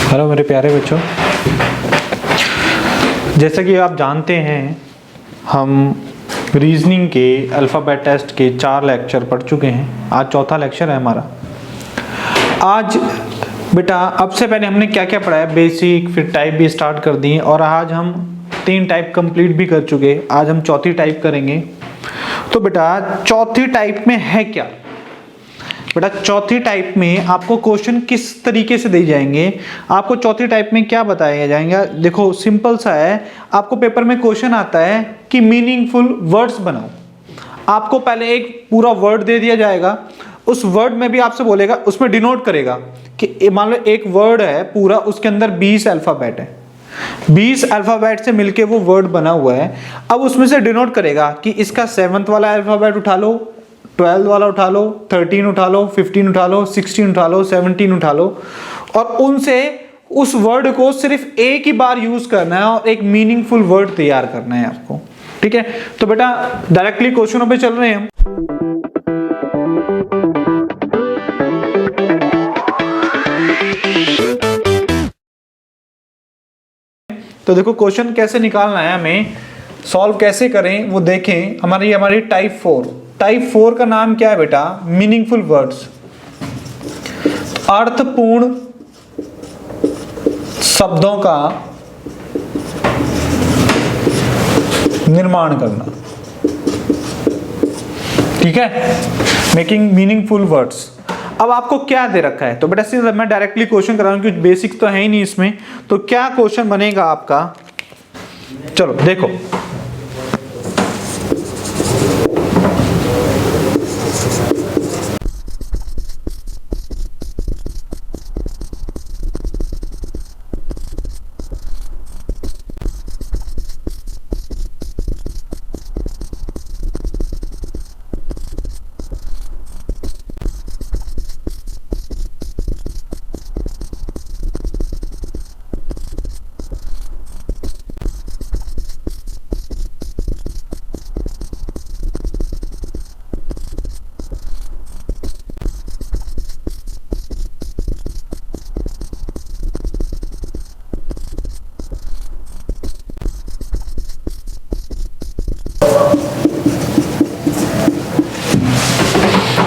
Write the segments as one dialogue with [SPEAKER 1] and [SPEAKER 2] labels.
[SPEAKER 1] Hello मेरे प्यारे बच्चों, जैसा कि आप जानते हैं हम रीजनिंग के अल्फ़ाबेट टेस्ट के 4 लेक्चर पढ़ चुके हैं। आज चौथा लेक्चर है हमारा। आज बेटा अब से पहले हमने क्या क्या पढ़ा है, बेसिक, फिर टाइप भी स्टार्ट कर दिए और आज हम 3 टाइप कंप्लीट भी कर चुके। आज हम चौथी टाइप करेंगे। तो बेटा चौथी टाइप में है क्या? बेटा चौथी टाइप में आपको क्वेश्चन किस तरीके से दिए जाएंगे, आपको चौथी टाइप में क्या बताया जाएगा। देखो सिंपल सा है, आपको पेपर में क्वेश्चन आता है कि मीनिंगफुल वर्ड्स बनाओ। आपको पहले एक पूरा वर्ड दे दिया जाएगा, उस वर्ड में भी आपसे बोलेगा, उसमें डिनोट करेगा कि मान लो एक वर्ड है पूरा, उसके अंदर 20 अल्फाबेट है, 20 अल्फाबेट से मिलके वो वर्ड बना हुआ है। अब उसमें से डिनोट करेगा कि इसका 7th वाला अल्फाबेट उठा लो, 12 वाला उठा लो, 13 उठा लो, 15 उठा लो, 16 उठा लो, 17 उठा लो, और उनसे उस वर्ड को सिर्फ एक ही बार यूज करना है और एक मीनिंगफुल वर्ड तैयार करना है आपको। ठीक है, तो बेटा डायरेक्टली क्वेश्चनों पे चल रहे हैं हम। तो देखो क्वेश्चन कैसे निकालना है, हमें सॉल्व कैसे करें वो देखें। हमारी टाइप 4, टाइप 4 का नाम क्या है बेटा? मीनिंगफुल वर्ड्स, अर्थपूर्ण शब्दों का निर्माण करना। ठीक है, मेकिंग मीनिंगफुल वर्ड्स। अब आपको क्या दे रखा है, तो बेटा सीधा मैं डायरेक्टली क्वेश्चन करा रहा हूं क्योंकि बेसिक तो है ही नहीं इसमें। तो क्या क्वेश्चन बनेगा आपका, चलो देखो।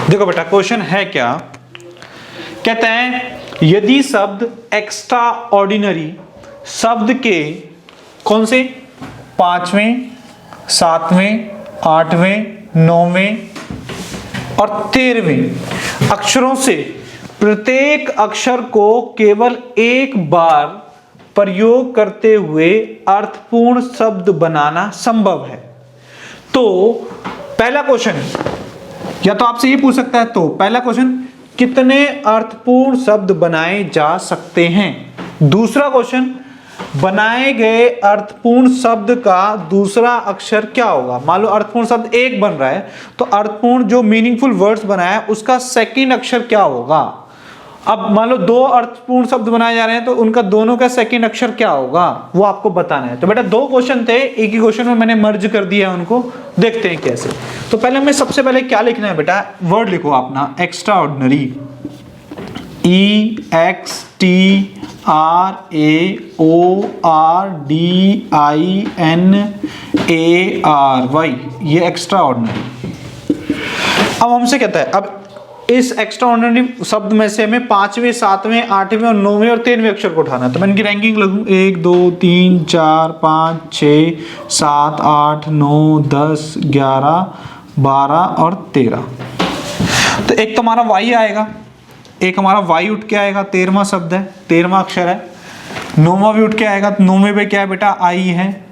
[SPEAKER 1] देखो बेटा क्वेश्चन है क्या, कहते हैं यदि शब्द एक्स्ट्रा ऑर्डिनरी शब्द के कौन से 5वें, 7वें, 8वें, 9वें और 13वें अक्षरों से प्रत्येक अक्षर को केवल एक बार प्रयोग करते हुए अर्थपूर्ण शब्द बनाना संभव है। तो पहला क्वेश्चन, या तो आपसे ये पूछ सकता है, तो पहला क्वेश्चन कितने अर्थपूर्ण शब्द बनाए जा सकते हैं। दूसरा क्वेश्चन, बनाए गए अर्थपूर्ण शब्द का दूसरा अक्षर क्या होगा। मान लो अर्थपूर्ण शब्द एक बन रहा है, तो अर्थपूर्ण जो मीनिंगफुल वर्ड्स बनाया है उसका सेकंड अक्षर क्या होगा। अब मान लो 2 अर्थपूर्ण शब्द बनाए जा रहे हैं, तो उनका दोनों का सेकंड अक्षर क्या होगा वो आपको बताना है। तो बेटा 2 क्वेश्चन थे, एक ही क्वेश्चन में मैंने मर्ज कर दिया है उनको, देखते हैं कैसे। तो पहले हमें सबसे पहले क्या लिखना है बेटा, वर्ड लिखो अपना एक्स्ट्रा ऑर्डिनरी, EXTRAORDINARY, ये एक्स्ट्रा ऑर्डिनरी। अब हमसे कहता है, अब इस एक्स्ट्रा ऑर्डिनरी शब्द में से हमें 5वें, 7वें, 8वें और 9वें और 13वें अक्षर को उठाना है। तो मैं इनकी रैंकिंग लगूँ 1 2 3 4 5 6 7 8 9 10 11 12 और 13। तो एक तो हमारा y आएगा, एक हमारा y उठ के आएगा, 13वां शब्द है, 13वां अक्षर है। 9वां भी उठ के आएगा, तो 9वें पे क्या है बेटा, I है।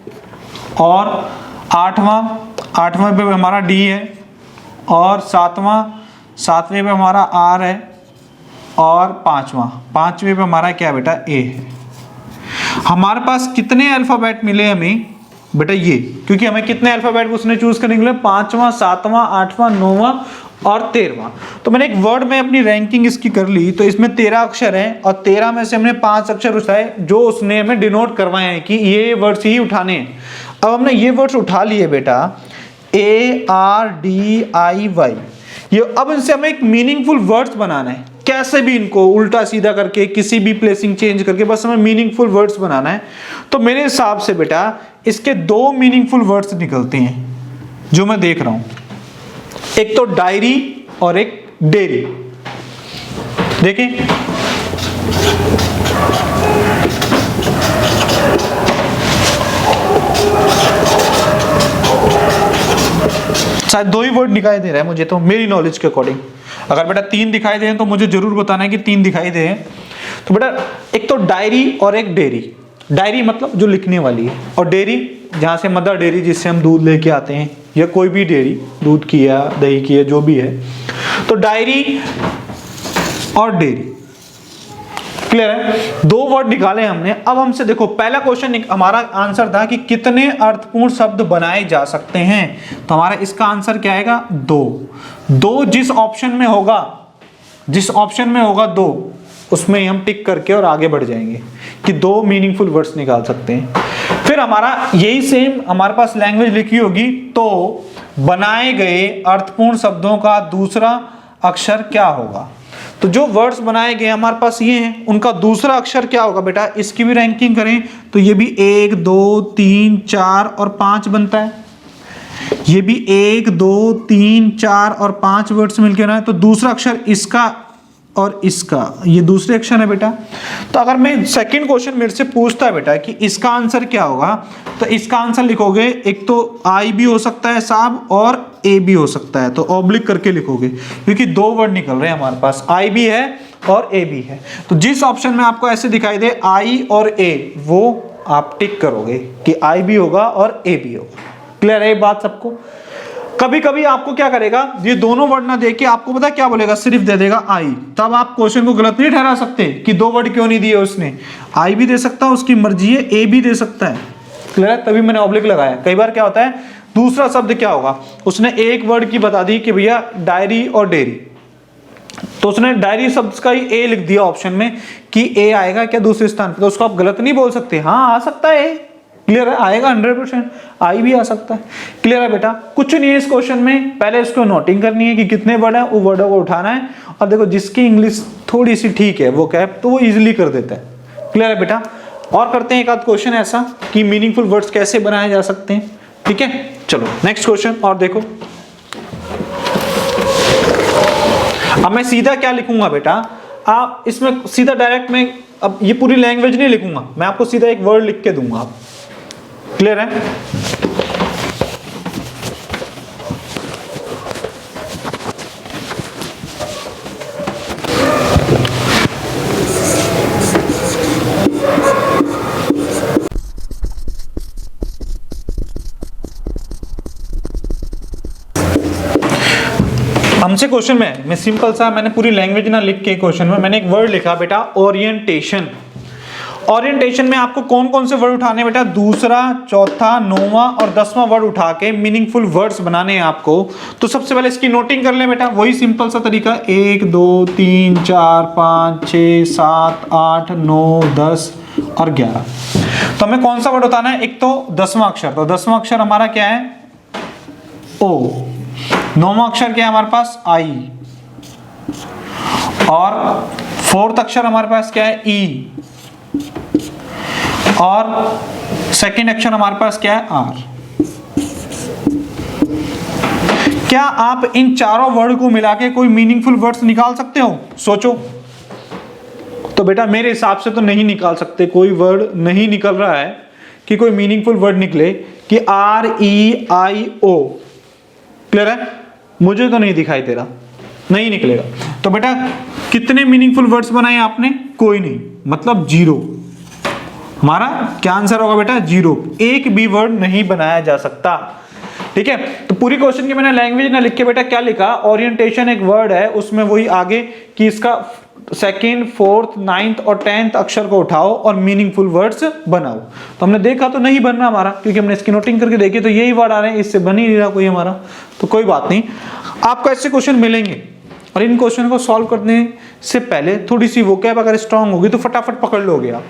[SPEAKER 1] और 8वां पे हमारा D है। और 7वें पे हमारा R है। और 5वें पे हमारा क्या है बेटा, A है। हमारे पास कितने अल्फाबेट मिले हमें बेटा, ये, क्योंकि हमें कितने अल्फाबेट उसने चूज करने के लिए, 5वां, 7वां, 8वां, 9वां और 13वां। तो मैंने एक वर्ड में अपनी रैंकिंग इसकी कर ली। तो इसमें 13 अक्षर है और 13 में से हमने 5 अक्षर उठाए जो उसने हमें डिनोट करवाए हैं कि ये वर्ड्स ही उठाने हैं। अब हमने ये वर्ड्स उठा लिए बेटा, ARDIY, ये अब इनसे हमें एक मीनिंगफुल वर्ड्स बनाना है। कैसे भी इनको उल्टा सीधा करके किसी भी प्लेसिंग चेंज करके बस हमें मीनिंगफुल वर्ड्स बनाना है। तो मेरे हिसाब से बेटा इसके दो मीनिंगफुल वर्ड्स निकलते हैं जो मैं देख रहा हूं, एक तो डायरी और एक डेयरी। देखिए शायद दो ही वर्ड दिखाई दे रहा है मुझे, तो मेरी नॉलेज के अकॉर्डिंग। अगर बेटा तीन दिखाई दे तो मुझे जरूर बताना है कि तीन दिखाई दे। तो बेटा एक तो डायरी और एक डेयरी। डायरी मतलब जो लिखने वाली है, और डेयरी जहां से मदर डेयरी जिससे हम दूध लेके आते हैं, या कोई भी डेयरी दूध की या दही की है जो भी है। तो डायरी और डेयरी, क्लियर है? दो वर्ड निकाले हमने। अब हमसे देखो पहला क्वेश्चन हमारा आंसर था कि कितने अर्थपूर्ण शब्द बनाए जा सकते हैं, तो हमारा इसका आंसर क्या आएगा? दो जिस ऑप्शन में होगा दो, उसमें हम टिक करके और आगे बढ़ जाएंगे कि दो मीनिंगफुल वर्ड्स निकाल सकते हैं। फिर हमारा यही सेम हमारे पास लैंग्वेज लिखी होगी, तो बनाए गए अर्थपूर्ण शब्दों का दूसरा अक्षर क्या होगा। तो जो वर्ड्स बनाए गए हमारे पास ये हैं, उनका दूसरा अक्षर क्या होगा बेटा? इसकी भी रैंकिंग करें तो ये भी 1 2 3 4 और 5 बनता है। ये भी 1 2 3 4 और 5 वर्ड्स मिलकर ना है। तो दूसरा अक्षर इसका और इसका, ये दूसरे अक्षर है बेटा। तो अगर मैं सेकंड क्वेश्चन मेरे से पूछता है बेटा कि इसका आंसर क्या होगा, तो इसका आंसर लिखोगे, एक तो आई भी हो सकता है साहब और ए भी हो सकता है, तो ऑब्लिक करके लिखोगे क्योंकि दो वर्ड निकल रहे हैं हमारे पास, आई भी है और ए भी है। तो जिस ऑप्शन में आपको ऐसे दिखाई दे आई और ए, वो आप टिक करोगे कि आई भी होगा और ए भी होगा। क्लियर है ये बात सबको? कभी कभी आपको क्या करेगा, ये दोनों वर्ड ना देके आपको पता क्या बोलेगा, सिर्फ दे देगा आई। तब आप क्वेश्चन को गलत नहीं ठहरा सकते कि दो वर्ड क्यों नहीं दिए उसने। आई भी दे सकता है, उसकी मर्जी है, ए भी दे सकता है। क्लियर है? तभी मैंने ऑब्लिक लगाया। कई बार क्या होता है, दूसरा शब्द क्या होगा, उसने एक वर्ड की बता दी कि भैया डायरी और डेयरी, तो उसने डायरी शब्द का ही ए लिख दिया ऑप्शन में कि ए आएगा क्या दूसरे स्थान पे, तो उसको आप गलत नहीं बोल सकते। हाँ आ सकता है, क्लियर है, आएगा 100%, आई भी आ सकता है। क्लियर है बेटा? कुछ नहीं है इस क्वेश्चन में, पहले इसको नोटिंग करनी है कि कितने वर्ड है, वो वर्डों को उठाना है, और देखो जिसकी इंग्लिश थोड़ी सी ठीक है वो कैप, तो वो इजीली कर देता है। क्लियर है बेटा? और करते हैं एक आध क्वेश्चन ऐसा कि मीनिंगफुल वर्ड्स कैसे बनाए जा सकते हैं। ठीक है, चलो नेक्स्ट क्वेश्चन। और देखो अब मैं सीधा क्या लिखूंगा बेटा, आप इसमें सीधा डायरेक्ट में अब ये पूरी लैंग्वेज नहीं लिखूंगा, मैं आपको सीधा एक वर्ड लिख के दूंगा। क्लियर है? हमसे क्वेश्चन में मैं सिंपल सा, मैंने पूरी लैंग्वेज ना लिख के क्वेश्चन में मैंने एक वर्ड लिखा बेटा, ओरिएंटेशन। ओरिएंटेशन में आपको कौन कौन से वर्ड उठाने बेटा? दूसरा, चौथा, नौवां और 10वां वर्ड उठा के मीनिंगफुल वर्ड्स बनाने हैं आपको। तो सबसे पहले इसकी नोटिंग कर ले बेटा, वही सिंपल सा तरीका, 1 2 3 4 5 6 7 8 9 10 और 11। तो हमें कौन सा वर्ड उठाना है? एक तो 10वां अक्षर, तो 10वां अक्षर हमारा क्या है? ओ। 9वां अक्षर क्या है हमारे पास? आई। और 4th अक्षर हमारे पास क्या है? ई। और सेकंड अक्षर हमारे पास क्या है? आर। क्या आप इन चारों वर्ड को मिला के कोई मीनिंगफुल वर्ड्स निकाल सकते हो? सोचो। तो बेटा मेरे हिसाब से तो नहीं निकाल सकते, कोई वर्ड नहीं निकल रहा है कि कोई मीनिंगफुल वर्ड निकले कि REIO। क्लियर है? मुझे तो नहीं दिखाई दे रहा, नहीं निकलेगा। तो बेटा कितने मीनिंगफुल वर्ड्स बनाए आपने? कोई नहीं, मतलब 0। हमारा क्या आंसर होगा बेटा? 0। एक भी वर्ड नहीं बनाया जा सकता। ठीक है, तो पूरी क्वेश्चन की मैंने लैंग्वेज ना लिख के बेटा क्या लिखा, ओरिएंटेशन एक वर्ड है, उसमें वही आगे कि इसका 2nd, 4th, 9th और 10th अक्षर को उठाओ और मीनिंगफुल वर्ड्स बनाओ। तो हमने देखा तो नहीं बन रहा हमारा, क्योंकि हमने इसकी नोटिंग करके देखी तो यही वर्ड आ रहे हैं, इससे बन ही नहीं रहा कोई हमारा। तो कोई बात नहीं, आपको ऐसे क्वेश्चन मिलेंगे और इन क्वेश्चन को सॉल्व करने से पहले थोड़ी सी वोकैब अगर स्ट्रांग होगी तो फटाफट पकड़ लोगे आप।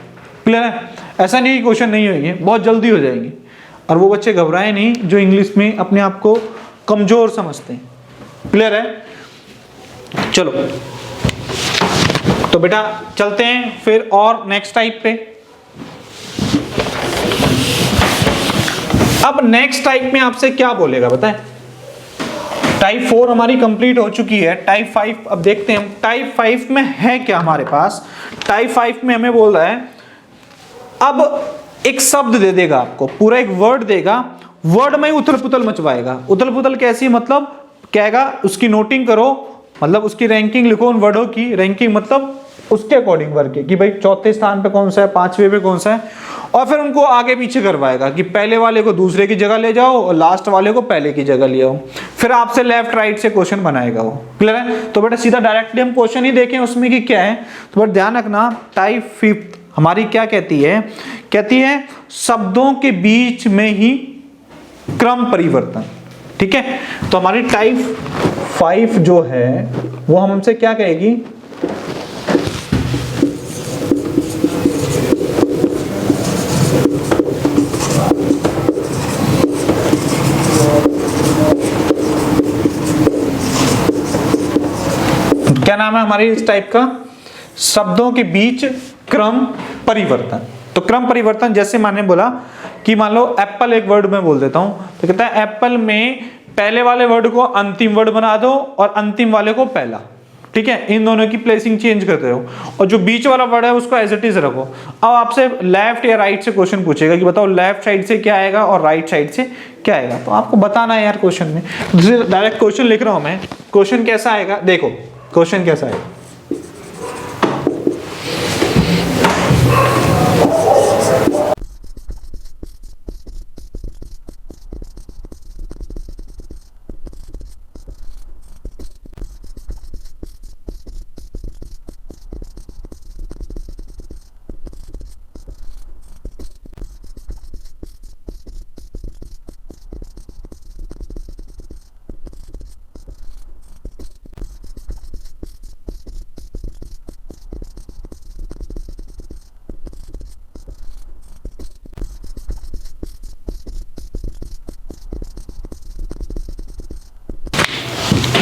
[SPEAKER 1] क्लियर है? ऐसा नहीं कि क्वेश्चन नहीं होंगे, बहुत जल्दी हो जाएंगे। और वो बच्चे घबराए नहीं जो इंग्लिश में अपने आप को कमजोर समझते हैं। क्लियर है? चलो तो बेटा चलते हैं फिर और नेक्स्ट टाइप पे। अब नेक्स्ट टाइप में आपसे क्या बोलेगा बताएं। टाइप 4 हमारी कंप्लीट हो चुकी है, टाइप 5 अब देखते हैं हम टाइप 5 में है क्या हमारे पास। टाइप 5 में हमें बोल रहा है अब एक शब्द दे देगा आपको, पूरा एक वर्ड देगा, वर्ड में ही उथल पुथल मचवाएगा। उथल पुथल कैसी, मतलब कहेगा उसकी नोटिंग करो, मतलब उसकी रैंकिंग लिखो, उन वर्डों की रैंकिंग मतलब उसके अकॉर्डिंग वर्ड के कि भाई चौथे स्थान पे कौन सा है, पांचवे पे कौन सा है, और फिर उनको आगे पीछे करवाएगा कि पहले वाले को दूसरे की जगह ले जाओ और लास्ट वाले को पहले की जगह ले आओ। फिर आपसे लेफ्ट राइट से क्वेश्चन बनाएगा वो। क्लियर है? तो बेटा सीधा डायरेक्टली हम क्वेश्चन ही देखें उसमें कि क्या है। तो बट ध्यान रखना टाइप 5 हमारी क्या कहती है, कहती है शब्दों के बीच में ही क्रम परिवर्तन। ठीक है, तो हमारी टाइप 5 जो है वो हमसे क्या कहेगी, क्या नाम है हमारी इस टाइप का, शब्दों के बीच क्रम परिवर्तन। तो क्रम परिवर्तन जैसे मैंने बोला कि मान लो एप्पल एक वर्ड में बोल देता हूं, तो कहता है एप्पल में पहले वाले वर्ड को अंतिम वर्ड बना दो और अंतिम वाले को पहला। ठीक है, इन दोनों की प्लेसिंग चेंज करते हो और जो बीच वाला वर्ड है उसको एज इट इज रखो। अब आपसे लेफ्ट या राइट से क्वेश्चन पूछेगा कि बताओ लेफ्ट साइड से क्या आएगा और राइट साइड से क्या आएगा, तो आपको बताना है यार क्वेश्चन में। डायरेक्ट क्वेश्चन लिख रहा हूं मैं, क्वेश्चन कैसा आएगा देखो, क्वेश्चन कैसा है।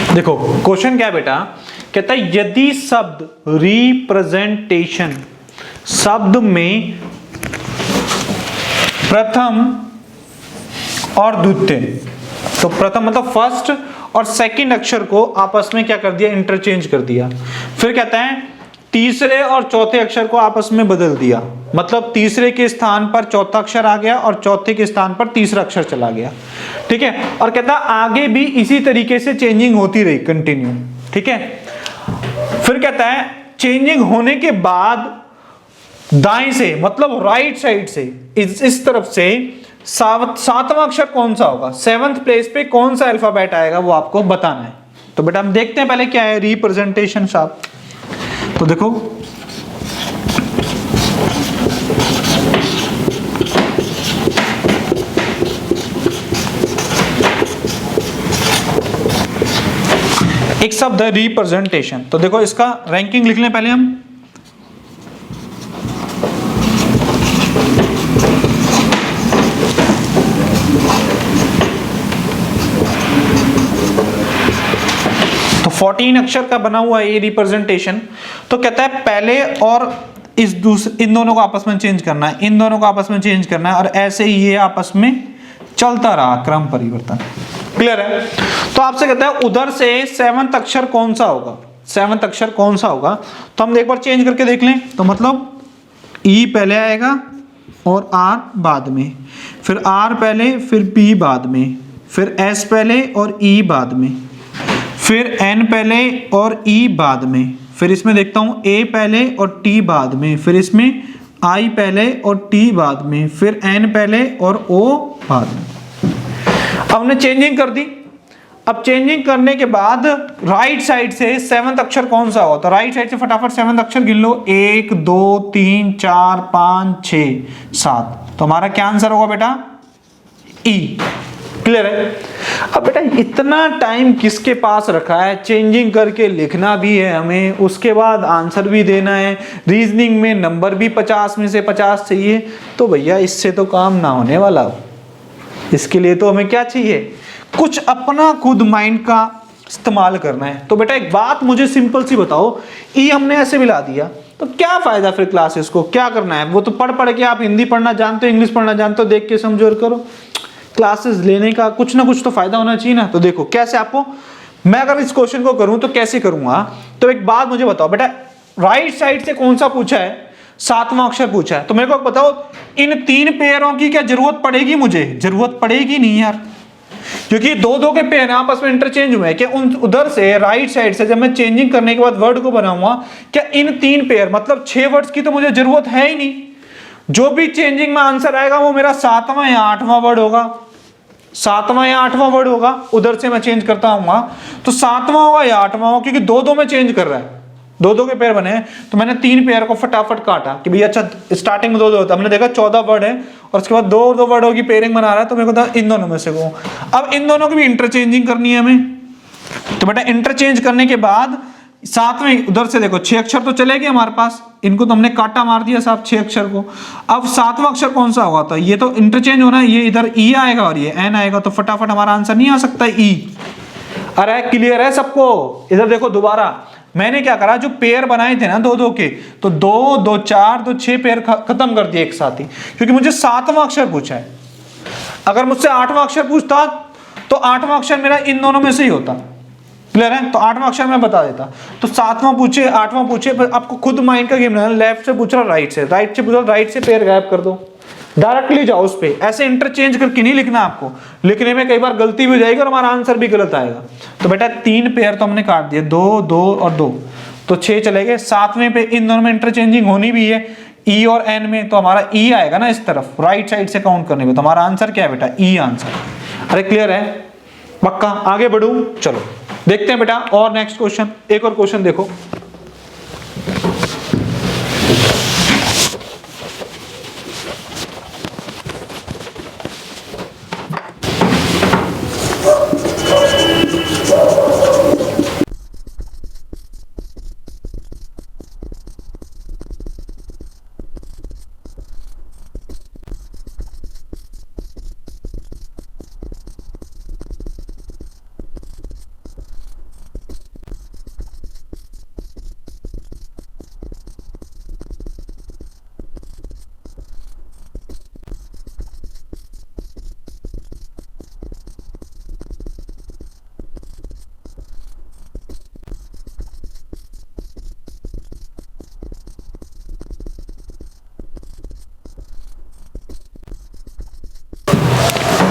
[SPEAKER 1] देखो क्वेश्चन क्या है बेटा, कहता है यदि शब्द रिप्रेजेंटेशन शब्द में प्रथम और द्वितीय, तो प्रथम मतलब फर्स्ट और सेकंड अक्षर को आपस में क्या कर दिया, इंटरचेंज कर दिया। फिर कहता है तीसरे और चौथे अक्षर को आपस में बदल दिया, मतलब तीसरे के स्थान पर चौथा अक्षर आ गया और चौथे के स्थान पर तीसरा अक्षर चला गया। ठीक है, और कहता है आगे भी इसी तरीके से चेंजिंग होती रही कंटिन्यू। ठीक है, फिर कहता है चेंजिंग होने के बाद दाएं से मतलब राइट साइड से इस तरफ से सातवां अक्षर कौन सा होगा, 7th प्लेस पे कौन सा अल्फाबेट आएगा वो आपको बताना है। तो बेटा हम देखते हैं पहले क्या है रिप्रेजेंटेशन शब्द। तो देखो एक शब्द है रिप्रेजेंटेशन, तो देखो इसका रैंकिंग लिख लें पहले हम। तो 14 अक्षर का बना हुआ है ये रिप्रेजेंटेशन। तो कहता है पहले और इन दोनों को आपस में चेंज करना है, इन दोनों को आपस में चेंज करना है, और ऐसे ही ये आपस में चलता रहा क्रम परिवर्तन। क्लियर है? तो आपसे कहता है उधर से 7th अक्षर कौन सा होगा, 7th अक्षर कौन सा होगा। तो हम एक बार चेंज करके देख लें, तो मतलब ई पहले आएगा और आर बाद में, फिर आर पहले, फिर पी बाद में, फिर एस पहले और ई बाद में, फिर एन पहले और ई बाद में, फिर इसमें देखता हूं ए पहले और टी बाद में, फिर इसमें आई पहले और टी बाद में, फिर एन पहले और ओ बाद में। अब हमने चेंजिंग कर दी। अब चेंजिंग करने के बाद राइट साइड से 7th अक्षर कौन सा हो, तो राइट साइड से फटाफट 7th अक्षर गिन लो, 1 2 3 4 5 6 7। तो हमारा क्या आंसर होगा बेटा, ई। क्लियर है? अब बेटा इतना टाइम किसके पास रखा है, चेंजिंग करके लिखना भी है हमें, उसके बाद आंसर भी देना है, रीजनिंग में नंबर भी 50 में से 50 चाहिए। तो भैया इससे तो काम ना होने वाला हो। इसके लिए तो हमें क्या चाहिए, कुछ अपना खुद माइंड का इस्तेमाल करना है। तो बेटा एक बात मुझे सिंपल सी बताओ, ई हमने ऐसे मिला दिया तो क्या फायदा फिर क्लासेस को, क्या करना है? वो तो पढ़ पढ़ के आप हिंदी पढ़ना जानते हो, इंग्लिश पढ़ना जानते हो, देख के समझो और करो। क्लासेस लेने का कुछ ना कुछ तो फायदा होना चाहिए ना। तो देखो कैसे आपको, मैं अगर इस क्वेश्चन को करूं तो कैसे करूंगा, तो एक बात मुझे बताओ बेटा, राइट साइड से कौन सा पूछा है? 7वां अक्षर पूछा है। तो मेरे को बताओ इन 3 पेयरों की क्या जरूरत पड़ेगी? मुझे जरूरत पड़ेगी नहीं यार, क्योंकि दो दो के पेयर आपस में इंटरचेंज हुए हैं। क्या उन उधर से राइट साइड से जब मैं चेंजिंग करने के बाद वर्ड को बनाऊंगा, क्या इन 3 पेयर मतलब 6 वर्ड्स की तो मुझे जरूरत है ही नहीं। जो भी चेंजिंग में आंसर आएगा वो मेरा 7वां या 8वां वर्ड होगा, 7वां या 8वां वर्ड होगा। उधर से मैं चेंज करता हूँ तो 7वां होगा या 8वां होगा, क्योंकि दो दो में चेंज कर रहा है, दो दो के पेयर बने हैं। तो मैंने 3 पेयर को फटाफट काटा कि भैया अच्छा स्टार्टिंग में दो दो होता है, हमने देखा 14 वर्ड है और उसके बाद दो दो वर्डों की पेयरिंग बना रहा है, तो मेरे को था इन दोनों में से को। अब इन दोनों की भी इंटरचेंजिंग करनी है हमें। तो बेटा इंटरचेंज करने के बाद साथ में उधर से देखो 6 अक्षर तो चले गए हमारे पास, इनको तो हमने काटा मार दिया साहब 6 अक्षर को। अब 7वां अक्षर कौन सा होगा? तो ये तो इंटरचेंज होना है, ये इधर ई आएगा और ये एन आएगा, तो फटाफट हमारा आंसर नहीं आ सकता ई। अरे क्लियर है सबको? इधर देखो दोबारा मैंने क्या करा, जो पेयर बनाए थे ना दो दो के, तो 2 2 4 2 6 पेयर खत्म कर दिए एक साथ ही, क्योंकि मुझे 7वां अक्षर पूछा है। अगर मुझसे 8वां अक्षर पूछता तो 8वां अक्षर मेरा इन दोनों में से ही होता। क्लियर है? तो 8वां अक्षर मैं बता देता। तो 7वां पूछे 8वां पूछे, पर आपको खुद माइंड का गेम है, लेफ्ट से पूछ रहा राइट से, राइट से पूछ रहा राइट से, पेयर गायब कर दो, डायरेक्टली जाओ उस पे। ऐसे इंटरचेंज करके नहीं लिखना, आपको लिखने में कई बार गलती भी हो जाएगी और हमारा आंसर भी गलत आएगा। तो बेटा 3 पेयर तो हमने काट दिए, 2 2 और 2, तो 6 चले गए। 7वें पे इन दोनों में इंटरचेंजिंग होनी भी है, ई और एन में, तो हमारा ई आएगा ना इस तरफ राइट साइड से काउंट करने में। तो हमारा आंसर क्या है बेटा? ई आंसर। अरे क्लियर है? पक्का? आगे बढ़ू, चलो देखते हैं बेटा और नेक्स्ट क्वेश्चन। एक और क्वेश्चन देखो,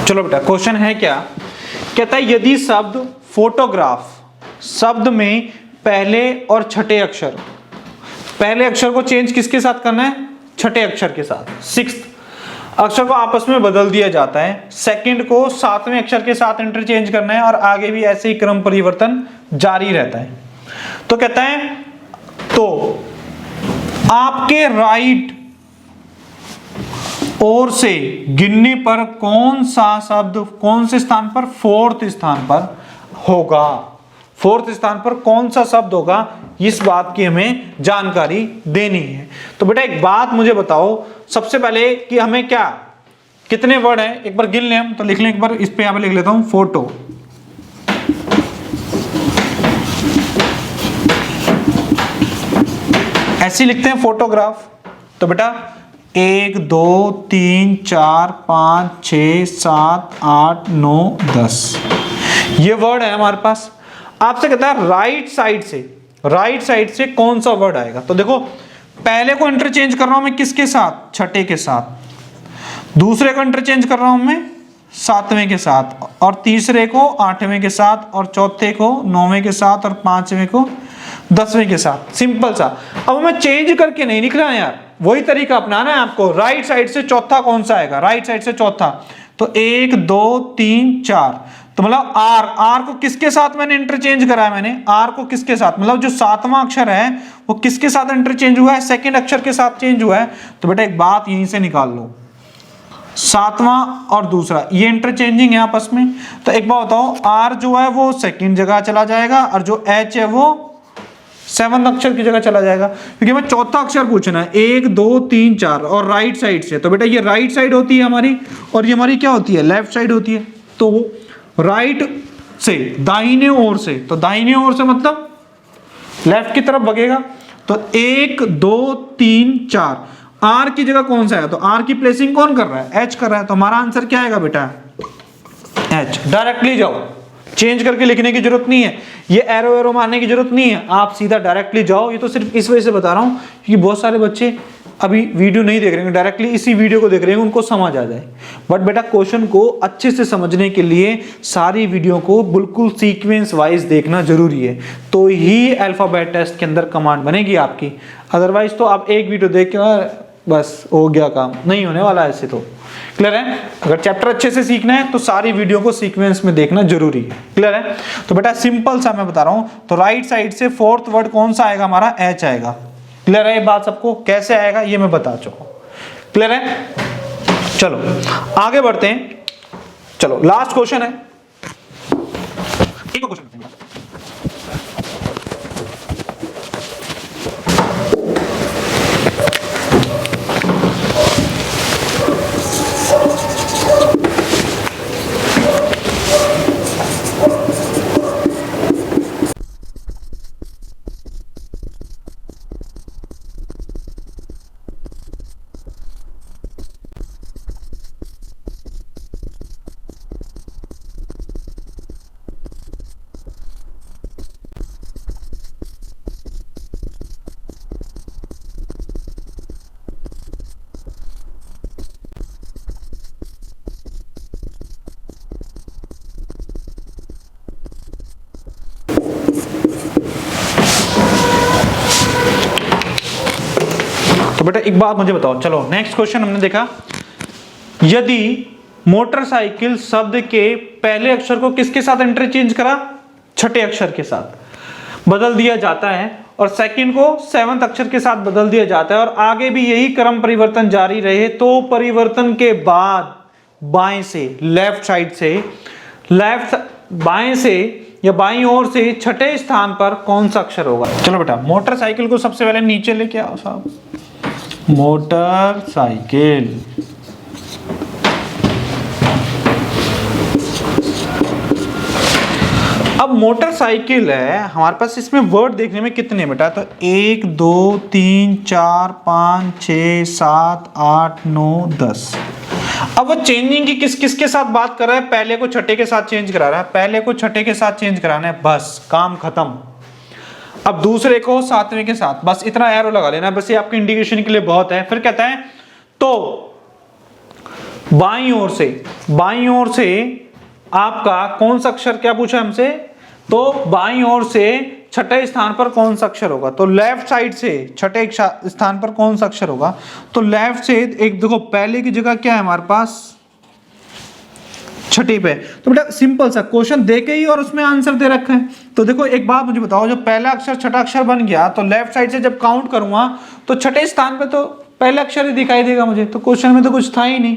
[SPEAKER 1] चलो बेटा क्वेश्चन है क्या, कहता है यदि शब्द फोटोग्राफ शब्द में पहले और छठे अक्षर, पहले अक्षर को चेंज किसके साथ करना है? छठे अक्षर के साथ। 6th अक्षर को आपस में बदल दिया जाता है, सेकंड को 7वें अक्षर के साथ इंटरचेंज करना है और आगे भी ऐसे ही क्रम परिवर्तन जारी रहता है। तो कहता है तो आपके राइट और से गिनने पर कौन सा शब्द कौन से स्थान पर? 4th स्थान पर होगा। 4th स्थान पर कौन सा शब्द होगा, इस बात की हमें जानकारी देनी है। तो बेटा एक बात मुझे बताओ सबसे पहले कि हमें क्या, कितने वर्ड हैं एक बार गिन लें हम। तो लिख लें एक बार, इस पे यहां पे लिख लेता हूं फोटो, ऐसे लिखते हैं फोटोग्राफ। तो बेटा 1 2 3 4 5 6 7 8 9 10 ये वर्ड है हमारे पास। आपसे कहता है राइट साइड से कौन सा वर्ड आएगा। तो देखो पहले को इंटरचेंज कर रहा हूं मैं किसके साथ? छठे के साथ। दूसरे को इंटरचेंज कर रहा हूं मैं 7वें के साथ, और तीसरे को 8वें के साथ, और चौथे को 9वें के साथ, और 5वें को 10वें के साथ। सिंपल सा। अब मैं चेंज करके नहीं लिखना है यार, वही तरीका अपनाना है आपको। राइट साइड से चौथा कौन सा आएगा? राइट साइड से चौथा, तो 1 2 3 4, तो मतलब आर को किसके साथ मैंने इंटरचेंज करा है? मैंने आर को किसके साथ, मतलब जो 7वां अक्षर है वो किसके साथ इंटरचेंज हुआ है? सेकंड अक्षर के साथ चेंज हुआ है। तो बेटा एक बात यहीं से निकाल लो, 7वां और दूसरा ये इंटरचेंजिंग है आपस में। तो एक बात बताओ, आर जो है वो सेकंड जगह चला जाएगा और जो एच है वो 7th अक्षर की जगह चला जाएगा, क्योंकि हमें चौथा अक्षर पूछना है। 1 2 3 4 और राइट साइड से। तो बेटा ये राइट साइड होती है हमारी, और ये हमारी क्या होती है? लेफ्ट साइड होती है। तो राइट से, दाहिने ओर से, तो दाहिने ओर से मतलब लेफ्ट की तरफ बगेगा। तो 1 2 3 4, आर की जगह कौन सा है, तो आर की प्लेसिंग कौन कर रहा है, एच कर रहा है, तो हमारा आंसर क्या आएगा बेटा, एच। डायरेक्टली जाओ, चेंज करके लिखने की जरूरत नहीं है, ये एरो एरो मारने की जरूरत नहीं है, आप सीधा डायरेक्टली जाओ। ये तो सिर्फ इस वजह से बता रहा हूं क्योंकि बहुत सारे बच्चे अभी वीडियो नहीं देख रहे हैं, डायरेक्टली इसी वीडियो को देख रहे हैं, उनको समझ आ जाए। बट बेटा क्वेश्चन को अच्छे से समझने के लिए सारी वीडियो को बिल्कुल सीक्वेंस वाइज देखना जरूरी है, तो ही अल्फाबेट टेस्ट के अंदर कमांड बनेगी आपकी। अदरवाइज तो आप एक वीडियो देख के बस हो गया काम, नहीं होने वाला ऐसे। तो क्लियर है, अगर चैप्टर अच्छे से सीखना है तो सारी वीडियो को सीक्वेंस में देखना जरूरी है। क्लियर है, तो बेटा सिंपल सा मैं बता रहा हूं, तो राइट साइड से फोर्थ वर्ड कौन सा आएगा, हमारा एच आएगा। क्लियर है, ये बात सबको कैसे आएगा ये मैं बता चुका हूं। क्लियर है, चलो आगे बढ़ते हैं। चलो लास्ट क्वेश्चन है, एक क्वेश्चन बेटा एक बात मुझे बताओ। चलो नेक्स्ट क्वेश्चन हमने देखा, यदि मोटरसाइकिल शब्द के पहले अक्षर को किसके साथ इंटरचेंज करा, छठे अक्षर के साथ बदल दिया जाता है, और सेकंड को सेवंथ अक्षर के साथ बदल दिया जाता है, और आगे भी यही क्रम परिवर्तन जारी रहे, तो परिवर्तन के बाद बाएं से, लेफ्ट साइड से, लेफ्ट बाएं से या बाईं ओर से छठे स्थान पर कौन सा अक्षर होगा। चलो बेटा मोटरसाइकिल को सबसे पहले नीचे लेके आओ साहब, मोटरसाइकिल, अब मोटरसाइकिल है हमारे पास, इसमें वर्ड देखने में कितने बेटा, तो 1 2 3 4 5 6 7 8 9 10। अब वो चेंजिंग की किस किस के साथ बात कर रहा है, पहले को छठे के साथ चेंज करा रहा है, पहले को छठे के साथ चेंज कराना है, बस काम खत्म। अब दूसरे को सातवें के साथ, बस इतना एरो लगा लेना, बस ये आपके इंडिकेशन के लिए बहुत है। फिर कहता है तो बाईं ओर से, बाईं ओर से आपका कौन सा अक्षर, क्या पूछा हमसे, तो बाईं ओर से छठे स्थान पर कौन सा अक्षर होगा, तो लेफ्ट साइड से छठे स्थान पर कौन सा अक्षर होगा, तो लेफ्ट से एक देखो पहले की जगह क्या है हमारे पास, छठी पे। तो बेटा सिंपल सा क्वेश्चन देके ही और उसमें आंसर दे रखा है। तो देखो एक बात मुझे बताओ, जब पहला अक्षर छठा अक्षर बन गया तो लेफ्ट साइड से जब काउंट करूंगा तो छठे स्थान पे तो पहला अक्षर ही दिखाई देगा मुझे, तो क्वेश्चन में तो कुछ था ही नहीं,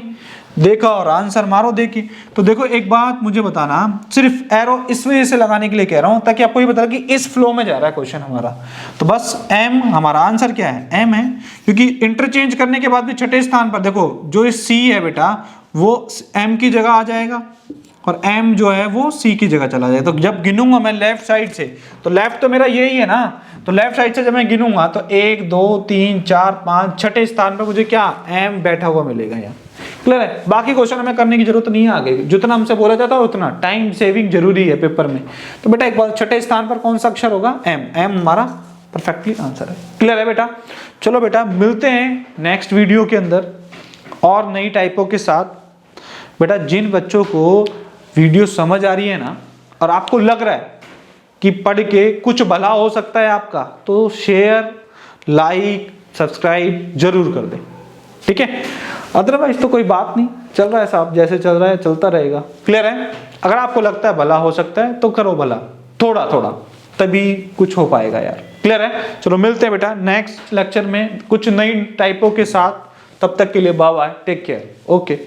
[SPEAKER 1] देखा और आंसर मारो देखी। तो देखो एक बात मुझे बताना, सिर्फ एरो इस वजह से लगाने के लिए कह रहा हूं ताकि आपको ये पता कि इस फ्लो में जा रहा है क्वेश्चन हमारा। तो बस एम, हमारा आंसर क्या है, एम है, क्योंकि इंटरचेंज करने के बाद भी छठे स्थान पर देखो जो सी है बेटा वो एम की जगह आ जाएगा और एम जो है वो सी की जगह चला जाएगा। तो जब गिनूंगा मैं लेफ्ट साइड से, तो लेफ्ट तो मेरा यही है ना, तो लेफ्ट साइड से जब मैं गिनूंगा तो 1 2 3 4 5 छठे स्थान पर मुझे क्या एम बैठा हुआ मिलेगा यहाँ। क्लियर है, बाकी क्वेश्चन हमें करने की जरूरत नहीं है आगे, जितना हमसे बोला जाता है उतना, टाइम सेविंग जरूरी है पेपर में। तो बेटा एक बार छठे स्थान पर कौन सा अक्षर होगा, एम, एम हमारा परफेक्टली आंसर है। क्लियर है बेटा, चलो बेटा मिलते हैं नेक्स्ट वीडियो के अंदर और नई टाइपों के साथ। बेटा जिन बच्चों को वीडियो समझ आ रही है ना और आपको लग रहा है कि पढ़ के कुछ भला हो सकता है आपका, तो शेयर लाइक सब्सक्राइब जरूर कर दें, ठीक है। अदरवाइज तो कोई बात नहीं, चल रहा है साहब, जैसे चल रहा है चलता रहेगा। क्लियर है, अगर आपको लगता है भला हो सकता है तो करो भला, थोड़ा थोड़ा, तभी कुछ हो पाएगा यार। क्लियर है, चलो मिलते हैं बेटा नेक्स्ट लेक्चर में कुछ नई टाइपों के साथ, तब तक के लिए bye bye, take care, okay.